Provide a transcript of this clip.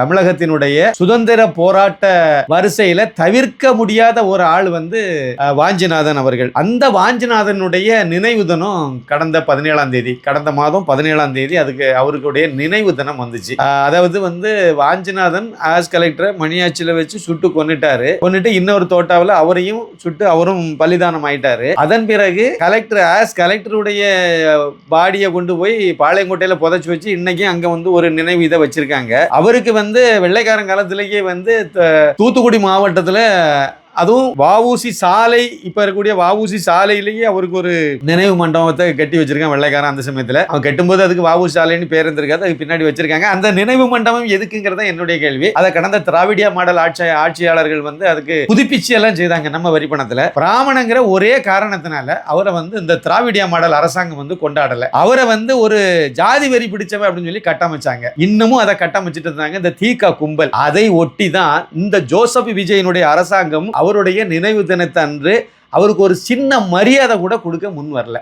தமிழகத்தினுடைய சுதந்திர போராட்ட வரிசையில தவிர்க்க முடியாத ஒரு ஆள் வந்து வாஞ்சிநாதன் அவர்கள். அந்த வாஞ்சிநாதனுடைய நினைவு தினம் கடந்த மாதம் 17ஆம் தேதி அதுக்கு அவருடைய நினைவு தினம் வந்துச்சு. அதாவது வந்து வாஞ்சிநாதன் ஆஸ் கலெக்டர் மணியாச்சில வச்சு சுட்டு கொன்னுட்டு இன்னொரு தோட்டாவில் அவரையும் சுட்டு அவரும் பலிதானம் ஆயிட்டாரு. அதன் பிறகு கலெக்டருடைய பாடியை கொண்டு போய் பாளையங்கோட்டையில புதைச்சு வச்சு இன்னைக்கு அங்க வந்து ஒரு நினைவு இதை வச்சிருக்காங்க. அவருக்கு வந்து வெள்ளைக்காரன் காலத்திலேயே வந்து தூத்துக்குடி மாவட்டத்துல அதுவும் வஉசி சாலை, இப்ப இருக்கக்கூடிய வஉசி சாலையிலேயே அவருக்கு ஒரு நினைவு மண்டபத்தை கட்டி வச்சிருக்காங்க வெள்ளைக்காரன். அந்த சமயத்துல அவன் கட்டும்போது அதுக்கு வஉசி சாலைன்னு பேர் இருந்திருக்காது, அதுக்கு பின்னாடி வச்சிருக்காங்க. அந்த நினைவு மண்டபம் எதுக்குங்கிறத என்னுடைய கேள்வி. அதை கடந்த திராவிடியா மாடல் ஆட்சியாளர்கள் வந்து அதுக்கு புதுப்பிச்சு எல்லாம் செய்தாங்க நம்ம வரி பணத்துல. பிராமணங்கிற ஒரே காரணத்தினால அவரை வந்து இந்த திராவிடியா மாடல் அரசாங்கம் வந்து கொண்டாடல. அவரை வந்து ஒரு ஜாதி வரி பிடிச்சவ அப்படின்னு சொல்லி கட்டமைச்சாங்க. இன்னமும் அதை கட்டமைச்சிட்டு இருந்தாங்க இந்த தீகா கும்பல். அதை ஒட்டி தான் இந்த ஜோசப் விஜயனுடைய அரசாங்கம் அவருடைய நினைவு தினத்தன்று அவருக்கு ஒரு சின்ன மரியாதை கூட கொடுக்க முன் வரல.